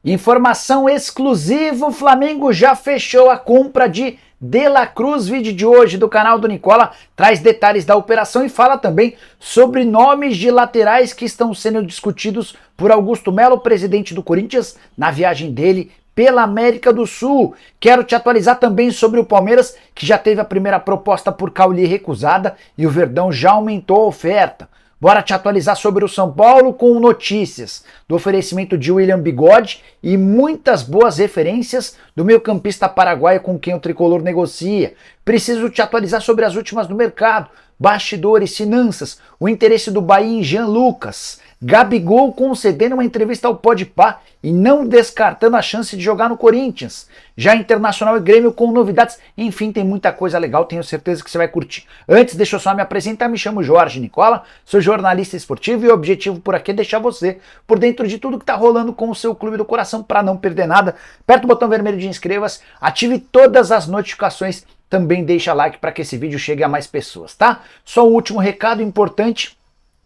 Informação exclusiva, o Flamengo já fechou a compra de La Cruz. Vídeo de hoje do canal do Nicola traz detalhes da operação e fala também sobre nomes de laterais que estão sendo discutidos por Augusto Melo, presidente do Corinthians, na viagem dele pela América do Sul. Quero te atualizar também sobre o Palmeiras, que já teve a primeira proposta por Cauli recusada e o Verdão já aumentou a oferta. Bora te atualizar sobre o São Paulo com notícias do oferecimento de William Bigode e muitas boas referências do meio-campista paraguaio com quem o tricolor negocia. Preciso te atualizar sobre as últimas do mercado, bastidores, finanças, o interesse do Bahia em Jean Lucas, Gabigol concedendo uma entrevista ao Podpah e não descartando a chance de jogar no Corinthians. Já Internacional e Grêmio com novidades. Enfim, tem muita coisa legal, tenho certeza que você vai curtir. Antes, deixa eu só me apresentar, me chamo Jorge Nicola, sou jornalista esportivo e o objetivo por aqui é deixar você por dentro de tudo que tá rolando com o seu clube do coração para não perder nada. Aperta o botão vermelho de inscreva-se, ative todas as notificações, também deixa like para que esse vídeo chegue a mais pessoas, tá? Só um último recado importante.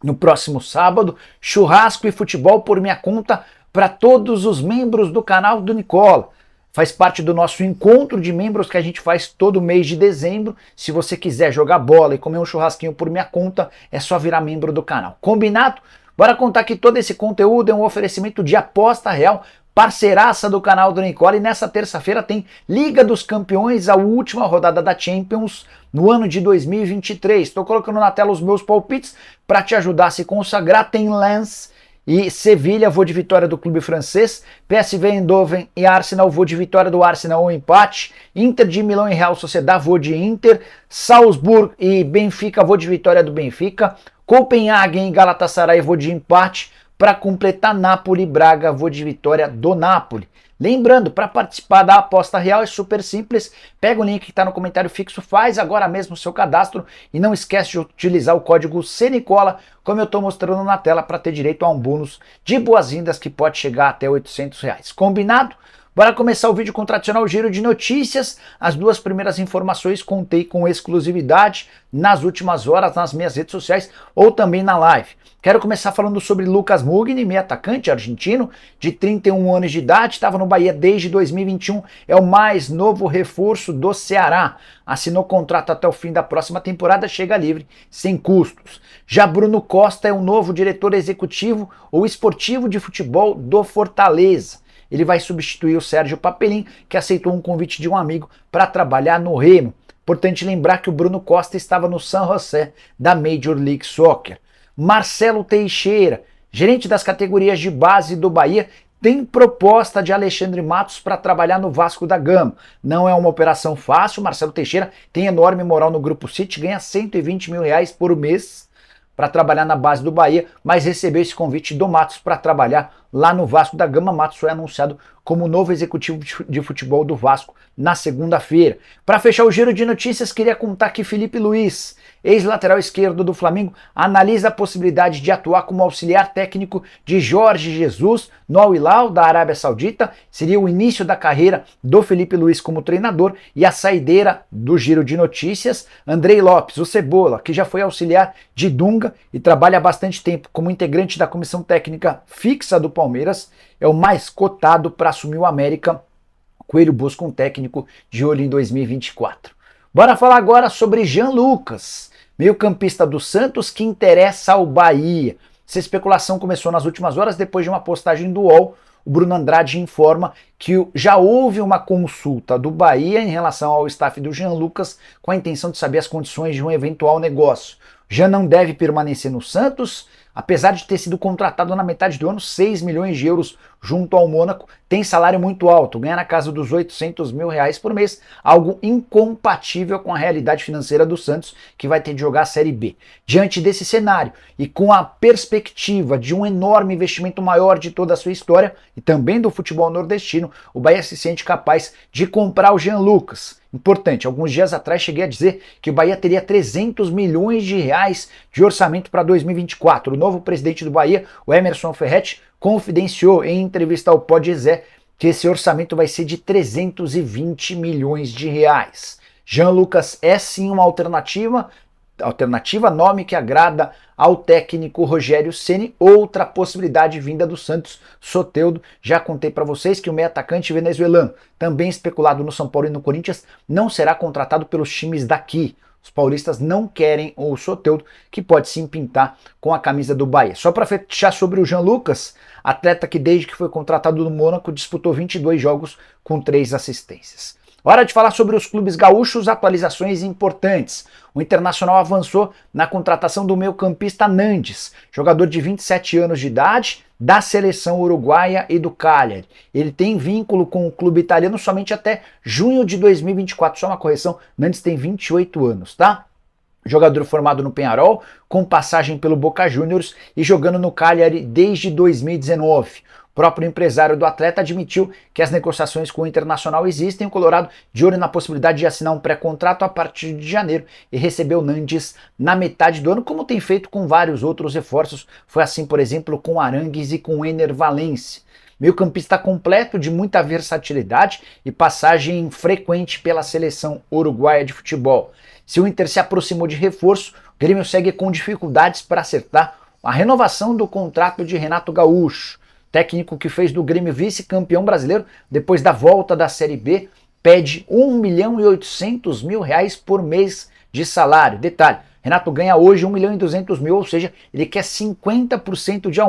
No próximo sábado, churrasco e futebol por minha conta para todos os membros do canal do Nicola. Faz parte do nosso encontro de membros que a gente faz todo mês de dezembro. Se você quiser jogar bola e comer um churrasquinho por minha conta, é só virar membro do canal. Combinado? Bora contar que todo esse conteúdo é um oferecimento de Aposta Real, parceiraça do canal do Nicola, e nessa terça-feira tem Liga dos Campeões, a última rodada da Champions no ano de 2023. Estou colocando na tela os meus palpites para te ajudar a se consagrar. Tem Lens e Sevilha, vou de vitória do clube francês. PSV, Eindhoven e Arsenal, vou de vitória do Arsenal ou empate. Inter de Milão e Real Sociedad, vou de Inter. Salzburg e Benfica, vou de vitória do Benfica. Copenhagen e Galatasaray, vou de empate. Para completar, Napoli e Braga, vou de vitória do Napoli. Lembrando, para participar da aposta real é super simples, pega o link que está no comentário fixo, faz agora mesmo o seu cadastro e não esquece de utilizar o código CNICOLA, como eu estou mostrando na tela, para ter direito a um bônus de boas-vindas que pode chegar até R$800. Combinado? Bora começar o vídeo com o tradicional giro de notícias. As duas primeiras informações contei com exclusividade nas últimas horas nas minhas redes sociais ou também na live. Quero começar falando sobre Lucas Mugni, meio atacante argentino de 31 anos de idade, estava no Bahia desde 2021, é o mais novo reforço do Ceará. Assinou contrato até o fim da próxima temporada, chega livre, sem custos. Já Bruno Costa é o novo diretor executivo ou esportivo de futebol do Fortaleza. Ele vai substituir o Sérgio Papelin, que aceitou um convite de um amigo para trabalhar no Remo. Importante lembrar que o Bruno Costa estava no San José da Major League Soccer. Marcelo Teixeira, gerente das categorias de base do Bahia, tem proposta de Alexandre Matos para trabalhar no Vasco da Gama. Não é uma operação fácil, Marcelo Teixeira tem enorme moral no Grupo City, ganha R$120 mil por mês para trabalhar na base do Bahia, mas recebeu esse convite do Matos para trabalhar lá no Vasco da Gama. Matos foi anunciado como novo executivo de futebol do Vasco na segunda-feira. Para fechar o giro de notícias, queria contar que Felipe Luiz, ex-lateral esquerdo do Flamengo, analisa a possibilidade de atuar como auxiliar técnico de Jorge Jesus no Al Hilal da Arábia Saudita. Seria o início da carreira do Felipe Luiz como treinador. E a saideira do giro de notícias, Andrei Lopes, o Cebola, que já foi auxiliar de Dunga e trabalha há bastante tempo como integrante da comissão técnica fixa do Palmeiras, é o mais cotado para assumir o América. Coelho busca um técnico de olho em 2024. Bora falar agora sobre Jean Lucas, meio-campista do Santos que interessa ao Bahia. Essa especulação começou nas últimas horas depois de uma postagem do UOL. O Bruno Andrade informa que já houve uma consulta do Bahia em relação ao staff do Jean Lucas com a intenção de saber as condições de um eventual negócio. Jean não deve permanecer no Santos, apesar de ter sido contratado na metade do ano, 6 milhões de euros junto ao Mônaco, tem salário muito alto, ganha na casa dos R$800 mil por mês, algo incompatível com a realidade financeira do Santos, que vai ter de jogar a Série B. Diante desse cenário e com a perspectiva de um enorme investimento maior de toda a sua história e também do futebol nordestino, o Bahia se sente capaz de comprar o Jean Lucas. Importante, alguns dias atrás cheguei a dizer que o Bahia teria 300 milhões de reais de orçamento para 2024. O novo presidente do Bahia, o Emerson Ferretti, confidenciou em entrevista ao Pod Zé que esse orçamento vai ser de 320 milhões de reais. Jean Lucas é sim uma alternativa, alternativa, nome que agrada ao técnico Rogério Ceni. Outra possibilidade vinda do Santos, Soteldo. Já contei para vocês que o meio atacante venezuelano, também especulado no São Paulo e no Corinthians, não será contratado pelos times daqui. Os paulistas não querem o Soteldo, que pode sim pintar com a camisa do Bahia. Só para fechar sobre o Jean Lucas, atleta que desde que foi contratado no Mônaco disputou 22 jogos com 3 assistências. Hora de falar sobre os clubes gaúchos, atualizações importantes. O Internacional avançou na contratação do meio-campista Nandes, jogador de 27 anos de idade, da seleção uruguaia e do Cagliari. Ele tem vínculo com o clube italiano somente até junho de 2024. Só uma correção, Nandes tem 28 anos, tá? Jogador formado no Peñarol, com passagem pelo Boca Juniors e jogando no Cagliari desde 2019. O próprio empresário do atleta admitiu que as negociações com o Internacional existem, o Colorado de olho na possibilidade de assinar um pré-contrato a partir de janeiro e recebeu Nandes na metade do ano, como tem feito com vários outros reforços. Foi assim, por exemplo, com Arangues e com Ener Valencia. Meio-campista completo, de muita versatilidade e passagem frequente pela seleção uruguaia de futebol. Se o Inter se aproximou de reforço, o Grêmio segue com dificuldades para acertar a renovação do contrato de Renato Gaúcho. Técnico que fez do Grêmio vice-campeão brasileiro depois da volta da Série B, pede R$1.800.000 por mês de salário. Detalhe, Renato ganha hoje R$1.200.000, ou seja, ele quer 50% de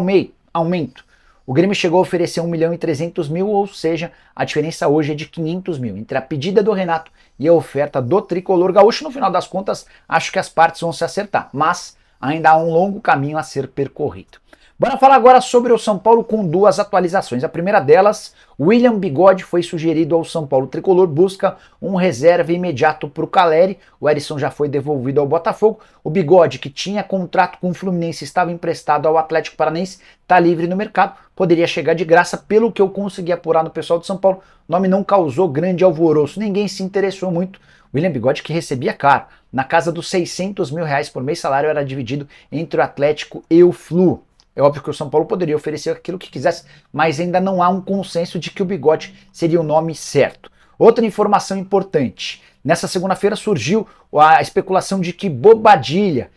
aumento. O Grêmio chegou a oferecer R$1.300.000, ou seja, a diferença hoje é de R$500.000. Entre a pedida do Renato e a oferta do tricolor gaúcho, no final das contas, acho que as partes vão se acertar, mas ainda há um longo caminho a ser percorrido. Bora falar agora sobre o São Paulo com duas atualizações. A primeira delas, William Bigode foi sugerido ao São Paulo. O tricolor busca um reserva imediato para o Caleri. O Erisson já foi devolvido ao Botafogo. O Bigode, que tinha contrato com o Fluminense, estava emprestado ao Atlético Paranaense, está livre no mercado. Poderia chegar de graça, pelo que eu consegui apurar no pessoal de São Paulo. O nome não causou grande alvoroço, ninguém se interessou muito. William Bigode, que recebia caro, na casa dos R$600.000 por mês, salário era dividido entre o Atlético e o Flu. É óbvio que o São Paulo poderia oferecer aquilo que quisesse, mas ainda não há um consenso de que o Bigode seria o nome certo. Outra informação importante. Nessa segunda-feira surgiu a especulação de que Bobadilla,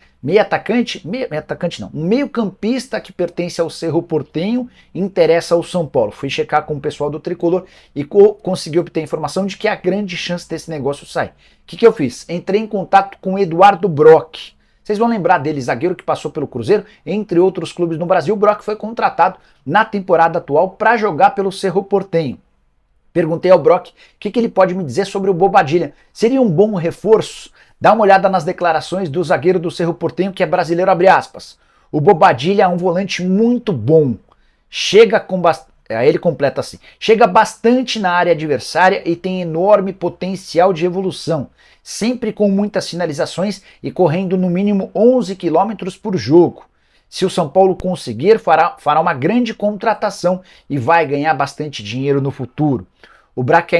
um meio-campista que pertence ao Cerro Porteño, interessa ao São Paulo. Fui checar com o pessoal do Tricolor e consegui obter a informação de que há grande chance desse negócio sair. O que eu fiz? Entrei em contato com o Eduardo Brock. Vocês vão lembrar dele, zagueiro que passou pelo Cruzeiro, entre outros clubes no Brasil. O Brock foi contratado na temporada atual para jogar pelo Cerro Porteño. Perguntei ao Brock o que ele pode me dizer sobre o Bobadilla. Seria um bom reforço? Dá uma olhada nas declarações do zagueiro do Cerro Porteño, que é brasileiro, abre aspas. O Bobadilla é um volante muito bom. Aí ele completa assim. Chega bastante na área adversária e tem enorme potencial de evolução. Sempre com muitas finalizações e correndo no mínimo 11 km por jogo. Se o São Paulo conseguir, fará uma grande contratação e vai ganhar bastante dinheiro no futuro. O Brock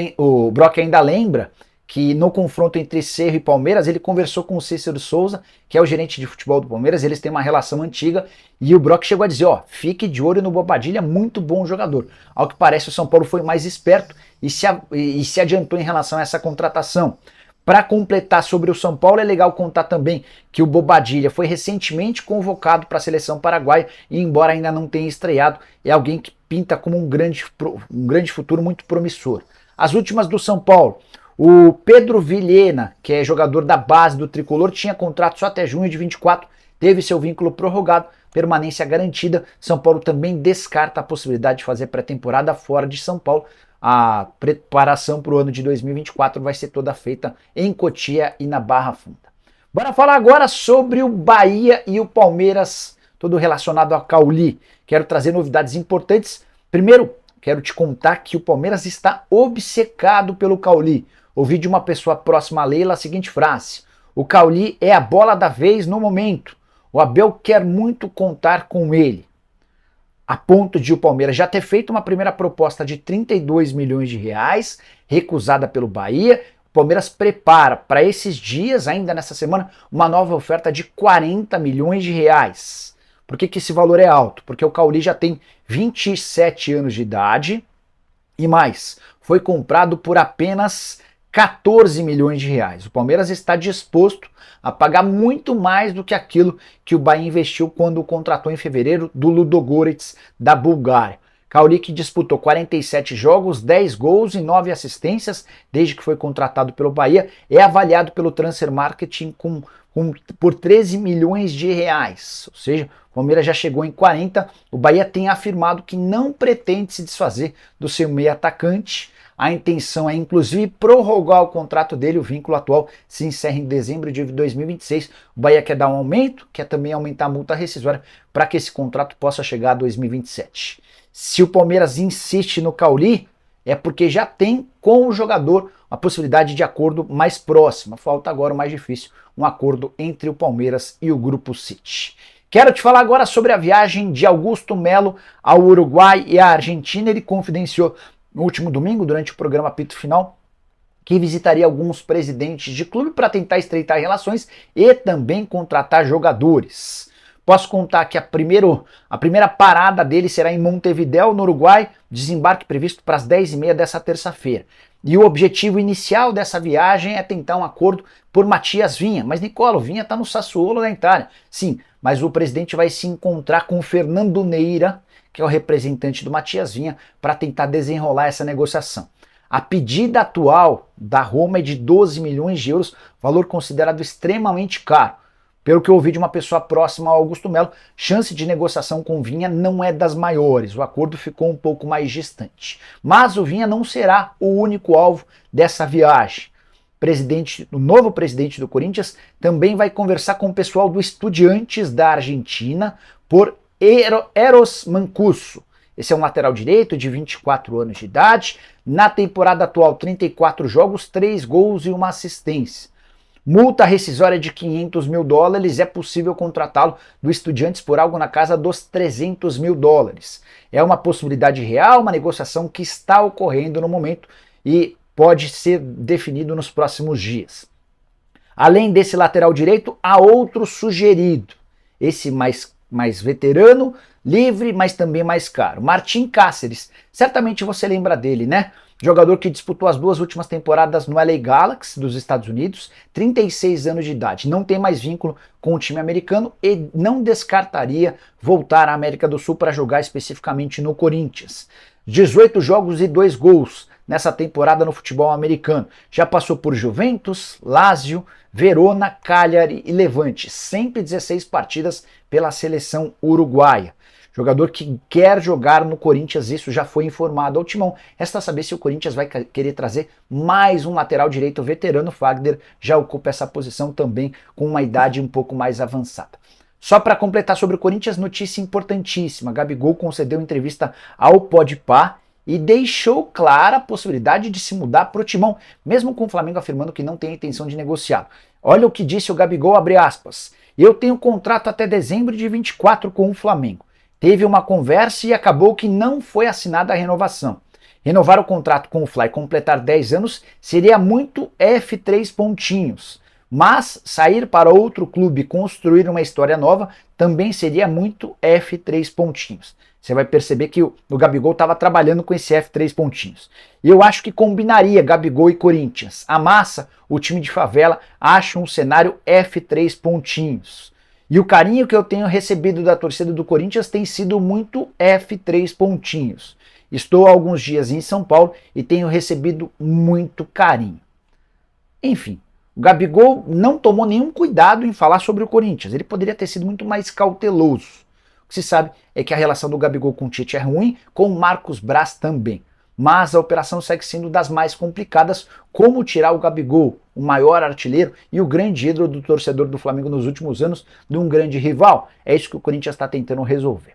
ainda lembra que no confronto entre Cerro e Palmeiras, ele conversou com o Cícero Souza, que é o gerente de futebol do Palmeiras, eles têm uma relação antiga, e o Brock chegou a dizer, fique de olho no Bobadilla, muito bom jogador. Ao que parece, o São Paulo foi mais esperto e se adiantou em relação a essa contratação. Para completar sobre o São Paulo, é legal contar também que o Bobadilla foi recentemente convocado para a seleção paraguaia e, embora ainda não tenha estreado, é alguém que pinta como um grande futuro muito promissor. As últimas do São Paulo. O Pedro Vilhena, que é jogador da base do Tricolor, tinha contrato só até junho de 24, teve seu vínculo prorrogado, permanência garantida. São Paulo também descarta a possibilidade de fazer pré-temporada fora de São Paulo. A preparação para o ano de 2024 vai ser toda feita em Cotia e na Barra Funda. Bora falar agora sobre o Bahia e o Palmeiras, tudo relacionado a Cauli. Quero trazer novidades importantes. Primeiro, quero te contar que o Palmeiras está obcecado pelo Cauli. Ouvi de uma pessoa próxima a Leila a seguinte frase: o Cauli é a bola da vez no momento. O Abel quer muito contar com ele. A ponto de o Palmeiras já ter feito uma primeira proposta de 32 milhões de reais, recusada pelo Bahia. O Palmeiras prepara para esses dias, ainda nessa semana, uma nova oferta de 40 milhões de reais. Por que esse valor é alto? Porque o Cauli já tem 27 anos de idade e mais, foi comprado por apenas 14 milhões de reais. O Palmeiras está disposto a pagar muito mais do que aquilo que o Bahia investiu quando o contratou em fevereiro do Ludogorets da Bulgária. Cauli, que disputou 47 jogos, 10 gols e 9 assistências desde que foi contratado pelo Bahia, é avaliado pelo Transfer Marketing por 13 milhões de reais. Ou seja, o Palmeiras já chegou em 40. O Bahia tem afirmado que não pretende se desfazer do seu meio atacante. A intenção é, inclusive, prorrogar o contrato dele. O vínculo atual se encerra em dezembro de 2026. O Bahia quer dar um aumento, quer também aumentar a multa rescisória para que esse contrato possa chegar a 2027. Se o Palmeiras insiste no Cauli, é porque já tem com o jogador uma possibilidade de acordo mais próxima. Falta agora o mais difícil, um acordo entre o Palmeiras e o Grupo City. Quero te falar agora sobre a viagem de Augusto Melo ao Uruguai e à Argentina. Ele confidenciou no último domingo, durante o programa Apito Final, que visitaria alguns presidentes de clube para tentar estreitar relações e também contratar jogadores. Posso contar que a primeira parada dele será em Montevidéu, no Uruguai, desembarque previsto para as 10h30 dessa terça-feira. E o objetivo inicial dessa viagem é tentar um acordo por Matias Vinha. Mas, Nicola, o Vinha está no Sassuolo da Itália. Sim, mas o presidente vai se encontrar com o Fernando Neira, que é o representante do Matias Vinha, para tentar desenrolar essa negociação. A pedida atual da Roma é de 12 milhões de euros, valor considerado extremamente caro. Pelo que eu ouvi de uma pessoa próxima ao Augusto Melo, chance de negociação com o Vinha não é das maiores, o acordo ficou um pouco mais distante. Mas o Vinha não será o único alvo dessa viagem. O novo presidente do Corinthians também vai conversar com o pessoal do Estudiantes da Argentina por Eros Mancuso. Esse é um lateral direito de 24 anos de idade, na temporada atual 34 jogos, 3 gols e 1 assistência. Multa rescisória de 500 mil dólares, é possível contratá-lo do Estudiantes por algo na casa dos 300 mil dólares. É uma possibilidade real, uma negociação que está ocorrendo no momento e pode ser definido nos próximos dias. Além desse lateral direito, há outro sugerido, esse mais veterano, livre, mas também mais caro. Martin Cáceres, certamente você lembra dele, né? Jogador que disputou as 2 últimas temporadas no LA Galaxy dos Estados Unidos, 36 anos de idade, não tem mais vínculo com o time americano e não descartaria voltar à América do Sul para jogar especificamente no Corinthians. 18 jogos e 2 gols nessa temporada no futebol americano. Já passou por Juventus, Lazio, Verona, Cagliari e Levante, sempre 16 partidas pela seleção uruguaia. Jogador que quer jogar no Corinthians, isso já foi informado ao Timão. Resta saber se o Corinthians vai querer trazer mais um lateral direito veterano. Fagner já ocupa essa posição também com uma idade um pouco mais avançada. Só para completar sobre o Corinthians, notícia importantíssima. Gabigol concedeu entrevista ao Podpah e deixou clara a possibilidade de se mudar para o Timão, mesmo com o Flamengo afirmando que não tem a intenção de negociá-lo. Olha o que disse o Gabigol, abre aspas. Eu tenho contrato até dezembro de 24 com o Flamengo. Teve uma conversa e acabou que não foi assinada a renovação. Renovar o contrato com o Fly e completar 10 anos seria muito F3 pontinhos. Mas sair para outro clube e construir uma história nova também seria muito F3 pontinhos. Você vai perceber que o Gabigol estava trabalhando com esse F3 pontinhos. E eu acho que combinaria Gabigol e Corinthians. A massa, o time de favela, acha um cenário F3 pontinhos. E o carinho que eu tenho recebido da torcida do Corinthians tem sido muito F3 pontinhos. Estou há alguns dias em São Paulo e tenho recebido muito carinho. Enfim, o Gabigol não tomou nenhum cuidado em falar sobre o Corinthians. Ele poderia ter sido muito mais cauteloso. O que se sabe é que a relação do Gabigol com o Tite é ruim, com o Marcos Braz também. Mas a operação segue sendo das mais complicadas, como tirar o Gabigol, o maior artilheiro e o grande ídolo do torcedor do Flamengo nos últimos anos, de um grande rival. É isso que o Corinthians está tentando resolver.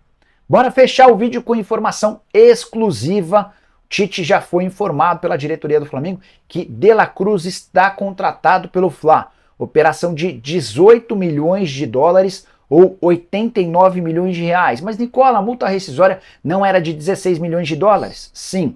Bora fechar o vídeo com informação exclusiva. Tite já foi informado pela diretoria do Flamengo que De La Cruz está contratado pelo Fla. Operação de 18 milhões de dólares ou 89 milhões de reais. Mas, Nicola, a multa rescisória não era de 16 milhões de dólares? Sim.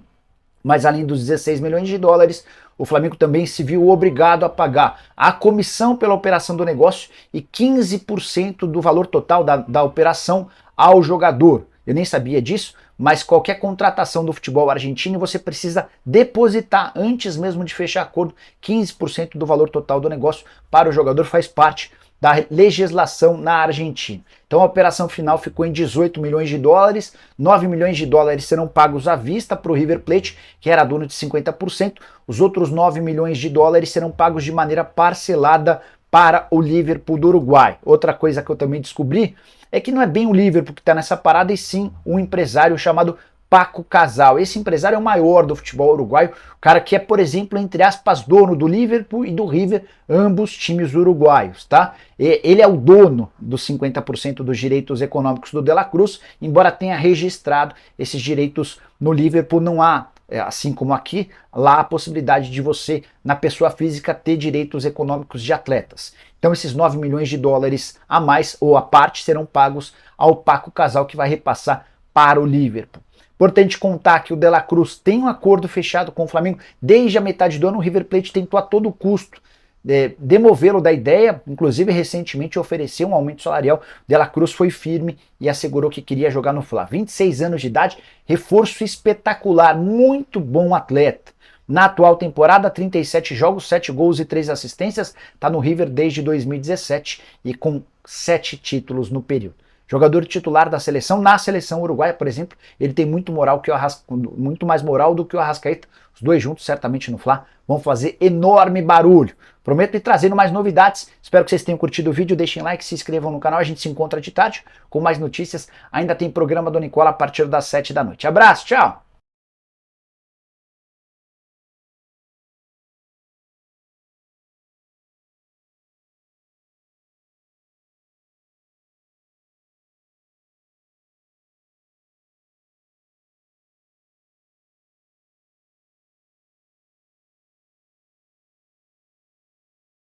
Mas além dos 16 milhões de dólares, o Flamengo também se viu obrigado a pagar a comissão pela operação do negócio e 15% do valor total da operação ao jogador. Eu nem sabia disso, mas qualquer contratação do futebol argentino você precisa depositar, antes mesmo de fechar acordo, 15% do valor total do negócio para o jogador, faz parte da legislação na Argentina. Então a operação final ficou em 18 milhões de dólares, 9 milhões de dólares serão pagos à vista para o River Plate, que era dono de 50%, os outros 9 milhões de dólares serão pagos de maneira parcelada para o Liverpool do Uruguai. Outra coisa que eu também descobri é que não é bem o Liverpool que está nessa parada, e sim um empresário chamado Paco Casal. Esse empresário é o maior do futebol uruguaio, o cara que é, por exemplo, entre aspas, dono do Liverpool e do River, ambos times uruguaios, tá? Ele é o dono dos 50% dos direitos econômicos do De La Cruz, embora tenha registrado esses direitos no Liverpool, não há, assim como aqui, lá a possibilidade de você, na pessoa física, ter direitos econômicos de atletas. Então esses 9 milhões de dólares a mais, ou a parte, serão pagos ao Paco Casal, que vai repassar para o Liverpool. Importante contar que o De La Cruz tem um acordo fechado com o Flamengo desde a metade do ano. O River Plate tentou a todo custo demovê-lo da ideia, inclusive recentemente ofereceu um aumento salarial. De La Cruz foi firme e assegurou que queria jogar no Fla. 26 anos de idade, reforço espetacular, muito bom atleta. Na atual temporada, 37 jogos, 7 gols e 3 assistências, está no River desde 2017 e com 7 títulos no período. Jogador titular da seleção, na seleção uruguaia, por exemplo, ele tem muito mais moral do que o Arrascaeta. Os dois juntos, certamente no Fla, vão fazer enorme barulho. Prometo ir trazendo mais novidades. Espero que vocês tenham curtido o vídeo. Deixem like, se inscrevam no canal. A gente se encontra de tarde com mais notícias. Ainda tem programa do Nicola a partir das 7 da noite. Abraço, tchau!